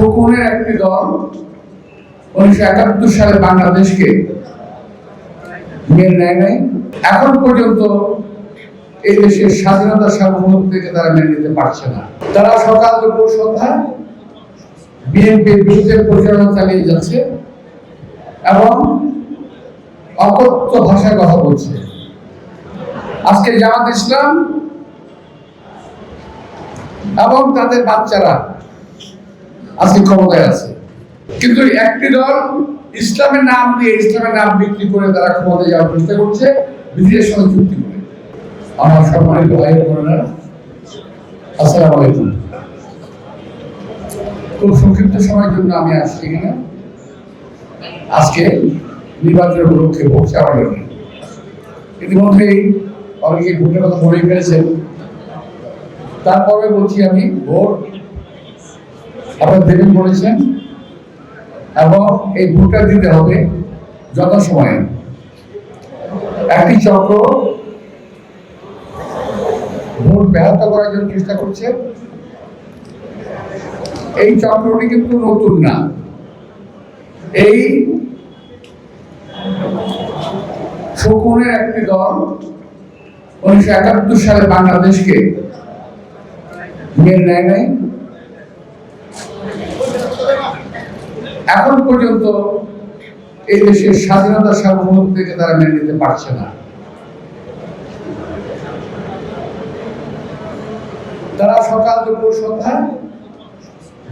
শকুনের একটি দল 1971 সালে বাংলাদেশকে মেনে নেয় নাই। এখন পর্যন্ত এই দেশের স্বাধীনতা সার্বভৌমত্ব থেকে তারা মেনে নিতে পারছে না। তারা সকাল দুপুর সন্ধ্যা বিএনপির বিরুদ্ধে পরিচালনা চালিয়ে যাচ্ছে এবং অকথ্য ভাষায় কথা বলছে। আজকে জামাত ইসলাম এবং তাদের বাচ্চারা আজকে ক্ষমতায় আছে, কিন্তু একটি দল ইসলামের নাম দিয়ে ইসলামের নাম বিক্রি করে তারা ক্ষমতায় যাওয়ার চেষ্টা করছে বিদেশের সঙ্গে চুক্তি করে। আমার সম্মানিত ভাই বোনেরা, আসসালামু আলাইকুম। খুব সংক্ষিপ্ত সময়ের জন্য আমি আসছি এখানে আজকে নির্বাচনের উপলক্ষে ভোট চাওয়ার জন্য। ইতিমধ্যেই অনেকে ভোটের কথা বলেই ফেলেছেন, তারপরে বলছি আমি ভোট আপনারা দেবেন বলেছেন এবং এই ভোটটা দিতে হবে যথাসময়ে। একটি চক্র ভোট ব্যাহত করার জন্য চেষ্টা করছে। এই চক্রটি কিন্তু নতুন না। এই শকুনের একটি দল 1971 সালে বাংলাদেশকে মেনে নেয় নাই। এখন পর্যন্ত এই দেশের স্বাধীনতা সার্বভৌমত্ব থেকে তারা মেনে নিতে পারছে না। তারা সকাল দুপুর সন্ধ্যা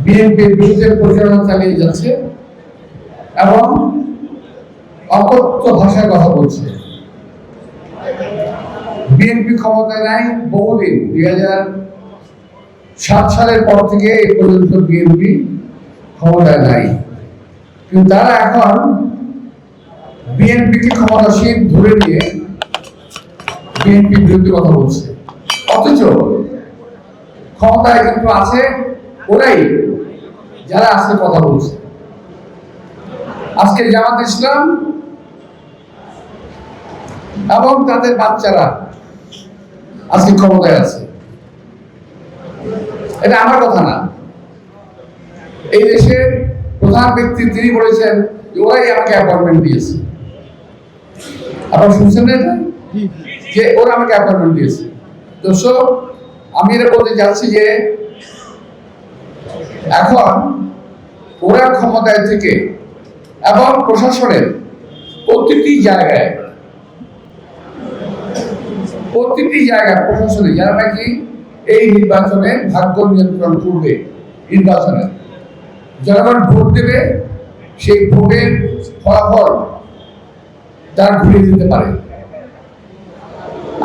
বিএনপির বিরুদ্ধে পরিচালনা চালিয়ে যাচ্ছে এবং অকথ্য ভাষায় কথা বলছে। বিএনপি ক্ষমতায় নাই বহুদিন, 2007 সালের পর থেকে এই পর্যন্ত বিএনপি ক্ষমতায় নাই, কিন্তু তারা এখন বিএনপিকে ক্ষমতাসীন ধরে নিয়ে বিএনপির বিরুদ্ধে কথা বলছে। অথচ ক্ষমতায় কিন্তু আছে ওরাই যারা আজকে কথা বলছে। আজকে জামাত ইসলাম এবং তাদের বাচ্চারা আজকে ক্ষমতায় আছে। এটা আমার কথা না, এই দেশের প্রধান ব্যক্তি তিনি বলেছেন যে ওরাই আমাকে অ্যাপয়েন্টমেন্ট দিয়েছে। আপনারা শুনছেন না এটা, যে ওরা আমাকে অ্যাপয়েন্টমেন্ট দিয়েছে। দর্শক, আমি এটা বলতে চাচ্ছি যে এখন ওরা ক্ষমতায় থেকে এবং প্রশাসনের প্রতিটি জায়গায় প্রশাসনে যারা নাকি এই নির্বাচনে ভাগ্য নিয়ন্ত্রণ করবে, নির্বাচনে জনগণ ভোট দেবে, সেই ভোটের ফলাফল তার ঘুরিয়ে দিতে পারে।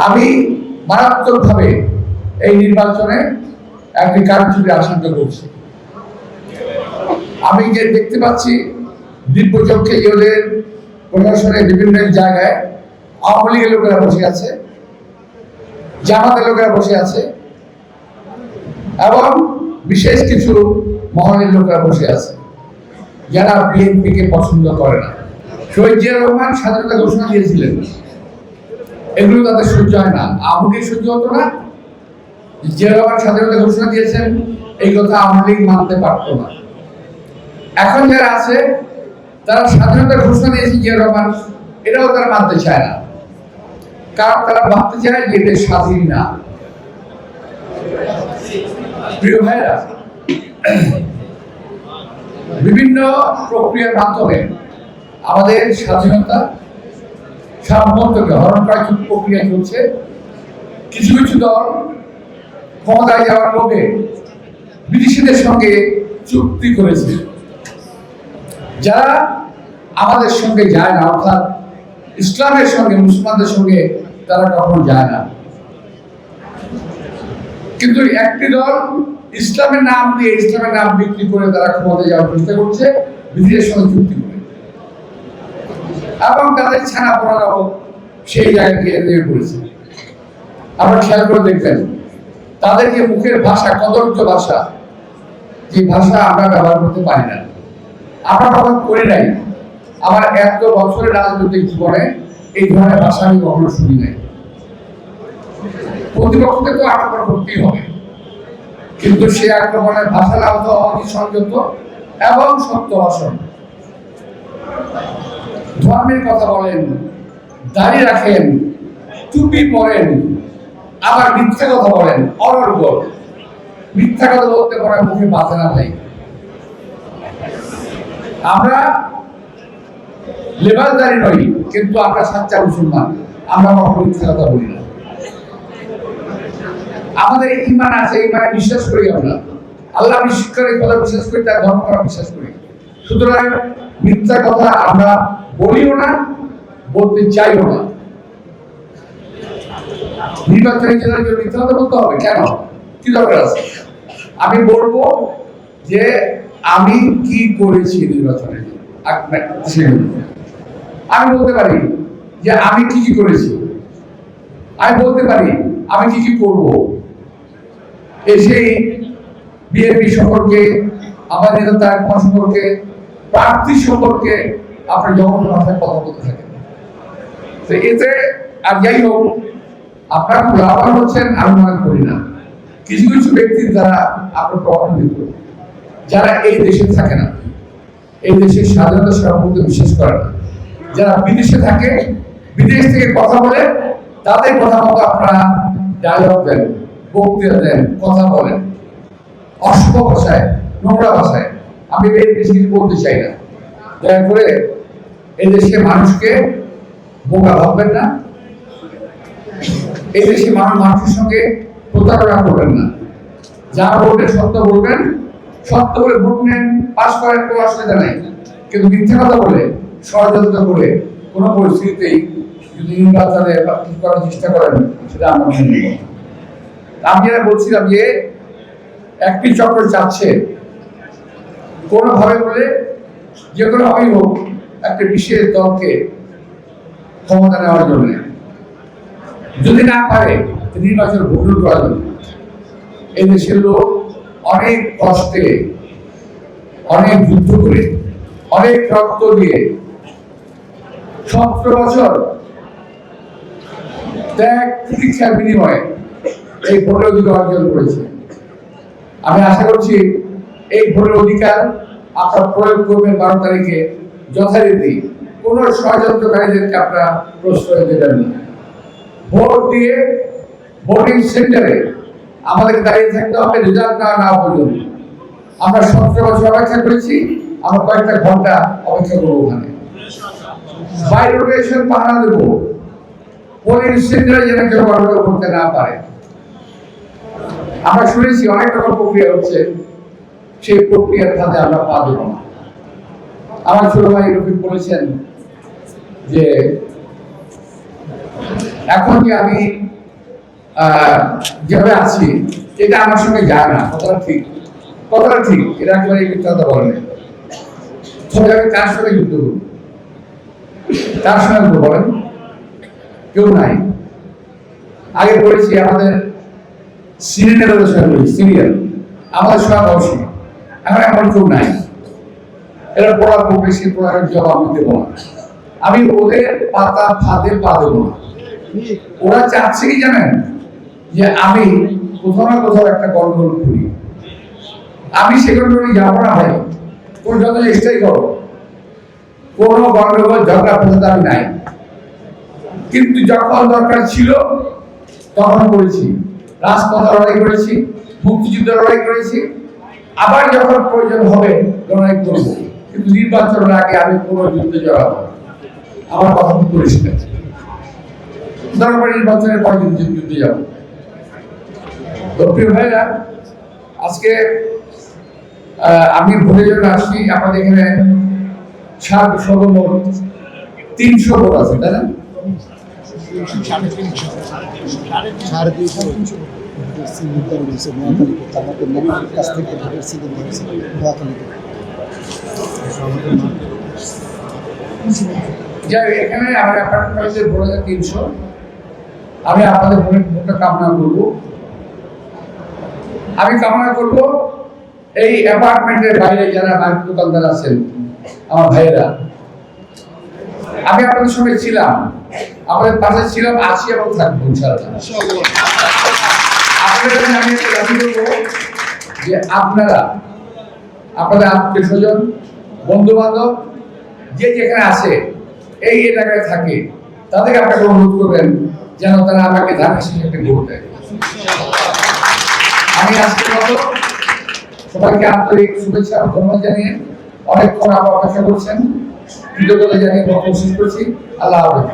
আমি মারাত্মকভাবে এই নির্বাচনে একটি কারচুপি আশঙ্কা করছি। আমি যে দেখতে পাচ্ছি দিব্যচক্ষে ওদের প্রশাসনের বিভিন্ন জায়গায় আওয়ামী লীগের লোকেরা বসে আছে, জামাতের লোকেরা বসে আছে এবং বিশেষ কিছু মহলের লোকেরা বসে আছে যারা বিএনপিকে পছন্দ করে না। শহীদ জিয়া রহমান স্বাধীনতা ঘোষণা দিয়েছিলেন, এগুলো তাদের সহ্য হয় না। আওয়ামী লীগ সহ্য হতো না। জিয়া রহমান স্বাধীনতা ঘোষণা দিয়েছেন, এই কথা আওয়ামী লীগ মানতে পারত না। এখন যারা আছে তারা স্বাধীনতা ঘোষণা দিয়েছে জিয়া রহমান, এটাও তারা মানতে চায় না, কারণ তারা ভাবতে চায় যে এটা স্বাধীন না। প্রিয় ভাইরা, বিভিন্ন প্রক্রিয়ার মাধ্যমে আমাদের স্বাধীনতা সার্বভৌমত্বকে হরণ করার প্রক্রিয়া চলছে। কিছু কিছু দল ক্ষমতায় যাওয়ার লোভে বিদেশিদের সঙ্গে চুক্তি করেছে, যারা আমাদের সঙ্গে যায় না, অর্থাৎ ইসলামের সঙ্গে, মুসলমানদের সঙ্গে তারা কখনো যায় না। কিন্তু একটি দল ইসলামের নাম দিয়ে ইসলামের নাম বিক্রি করে তারা ক্ষমতায় যাওয়ার চেষ্টা করছে বিদেশের সঙ্গে চুক্তি করে, এবং তাদের ছানা পোড়ারাও সেই জায়গাকে নিয়ে পড়েছে। আপনারা খেয়াল করে দেখবেন তাদের যে মুখের ভাষা, কদর্য ভাষা, যে ভাষা আমরা ব্যবহার করতে পারি না, আমরা ব্যবহার করি নাই। আমার এত বছরের রাজনৈতিক জীবনে এই ধরনের ভাষা আমি কখনো শুনি নাই। প্রতিপক্ষকে তো আক্রমণ করতেই হবে, কিন্তু সে আক্রমণের ভাষা নাও তো অতি সংযত এবং সত্য ভাষণ। ধর্মের কথা বলেন, দাড়ি রাখেন, টুপি পরেন, আবার মিথ্যা কথা বলেন অনর্গল। মিথ্যা কথা বলতে পারে মুখে বাধা না ভাই। আমরা লেবাসদারি নই, কিন্তু আমরা সাচ্চা মুসলমান। আমরা কখনো মিথ্যা কথা বলি না। আমাদের ঈমান আছে, ঈমানে বিশ্বাস করি আমরা। আল্লাহ বিশ্বাস করে, কথা বিশ্বাস করি, তার ধর্ম আমরা বিশ্বাস করি। সুতরাং মিথ্যা কথা আমরা বলিও না, বলতে চাইও না। নির্বাচনের জন্য মিথ্যা কথা বলতে হবে কেন? কি দরকার আছে? আমি বলবো যে আমি কি করেছি নির্বাচনে। আমি বলতে পারি যে আমি কি কি করেছি। আমি বলতে পারি আমি কি কি করব। সেই বিএনপি সম্পর্কে, আমার নেতা তারেক রহমান সম্পর্কে, প্রার্থী সম্পর্কে আপনার যখন মাথায় কথা বলতে থাকেন, তো এতে আর যাই হোক আপনার লাভবান হচ্ছেন আমি মনে করি না। কিছু কিছু ব্যক্তির দ্বারা আপনার প্রভাবিত, যারা এই দেশে থাকে না, এই দেশের স্বাধীনতা সম্পর্কে বিশ্বাস করে না, যারা বিদেশে থাকে, বিদেশ থেকে কথা বলে, তাদের কথা মতো আপনারা ডায়লগ দেন, বক্তৃতা দেন, কথা বলেন অশুভ ভাষায়, নোংরা ভাষায়। আমি বেশি কিছু বলতে চাই না। দয়া করে এই দেশের মানুষকে বোকা ভাববেন না। এই দেশে মানুষের সঙ্গে প্রতারণা করবেন না। যা বলবেন সত্য বলবেন, সত্য করে ভোট নেন, পাশ করার কোনো অসুবিধা নাই। কিন্তু মিথ্যা কথা বলে, ষড়যন্ত্র করে কোনো পরিস্থিতিতেই যদি নির্বাচনে ঠিক করার চেষ্টা করেন, সেটা আমরা মেনে নেব। আমি যেটা বলছিলাম যে একটি চক্র চাচ্ছে কোনোভাবে বলে যে কোনো ভাবেই হোক একটা বিশেষ দলকে ক্ষমতা নেওয়ার জন্য, যদি না পারে নির্বাচন ভুল করার জন্য। এই দেশের লোক অনেক কষ্টে, অনেক যুদ্ধ করে, অনেক রক্ত দিয়ে 17 বছর ত্যাগ প্রতীক্ষার বিনিময়ে এই ভোটের অধিকার অর্জন করেছে। আমি আশা করছি এই ভোটের অধিকার আপনারা প্রয়োগ করবেন 12 তারিখে যথারীতি। কোন ষড়যন্ত্রকারীদেরকে আপনারা প্রশ্রয় দেবেন না। ভোট দিয়ে ভোটিং সেন্টারে আমাদের দাঁড়িয়ে থাকতে হবে রেজাল্ট না পর্যন্ত। আমরা 17 বছর অপেক্ষা করেছি, আমরা কয়েকটা ঘন্টা অপেক্ষা করবো ওখানে। বাই রোটেশন পাহারা দেবো, পোলিং সেন্টারে যেন কেউ গন্ডগোল করতে না পারে। আমরা শুনেছি অনেক রকম প্রক্রিয়া হচ্ছে, সেই প্রক্রিয়ার সাথে আমরা পা দেব না। আমার ছোট ভাই রফিক বলেছেন যে এখন যে আমি যেভাবে আছি এটা আমার সঙ্গে যায় না। কথাটা ঠিক, কথাটা ঠিক, এটা একেবারে মিথ্যা কথা বলেন। আমি কার সঙ্গে যুদ্ধ করব? কার সঙ্গে বলেন? কেউ নাই। আগে বলেছি আমাদের সিনিয়রদের সঙ্গে বলেছি, সিনিয়র আমাদের সঙ্গে বসে, এখন এমন কেউ নাই। এরা পড়া খুব বেশি পড়ার জবাব আমি দেবো না। আমি ওদের পাতা ফাঁদে পা দেবো না। ওরা চাচ্ছে কি জানেন, যে আমি কোথাও না কোথাও একটা গন্ডগোল করি। আমি সে গন্ডগোলে যাবো না ভাই। কোন যত চেষ্টাই করো, কোন গন্ডগোল ঝগড়া ফেসাতে আমি নাই। কিন্তু যখন দরকার ছিল তখন করেছি, রাজপথে লড়াই করেছি, মুক্তিযুদ্ধ লড়াই করেছি, আবার যখন প্রয়োজন হবে লড়াই করবো। কিন্তু নির্বাচনের আগে আমি কোনো যুদ্ধে জড়াবো না। আমার কথা খুব পরিষ্কার। দরকার নির্বাচনের পরে যুদ্ধে যাবো। তো প্রিয় ভাইরা, আজকে আমি ভোটের জন্য আসছি। আমাদের এখানে সর্বমোট 300 ভোট আছে, তাই না? 350 এখানে আমার অ্যাপার্টমেন্টের ভোট আছে 300। আমি আপনাদের ভোটটা কামনা করব। আমি কামনা করব এই অ্যাপার্টমেন্টের বাইরে যারা মার্কেট দোকানদার আছেন আমার ভাইয়েরা, আমি আপনাদের সঙ্গে ছিলাম, আমাদের পাশে ছিলাম, আছি এবং থাকবো ইনশাআল্লাহ। আপনাদের জন্য আমি দাবি করব যে আপনারা আপনাদের আত্মীয় স্বজন, বন্ধু বান্ধব যে যেখানে আছে, এই এলাকায় থাকে, তাদেরকে আপনাকে অনুরোধ করবেন যেন তারা আমাকে ধানের শীষে একটা ভোট দেয়। আমি আজকের মতো সবাইকে আন্তরিক শুভেচ্ছা ও ধন্যবাদ জানিয়ে অনেকক্ষণ আপনারা অপেক্ষা করছেন, কৃতজ্ঞতা জানিয়ে বক্তব্য শেষ করছি। আল্লাহ হাফেজ।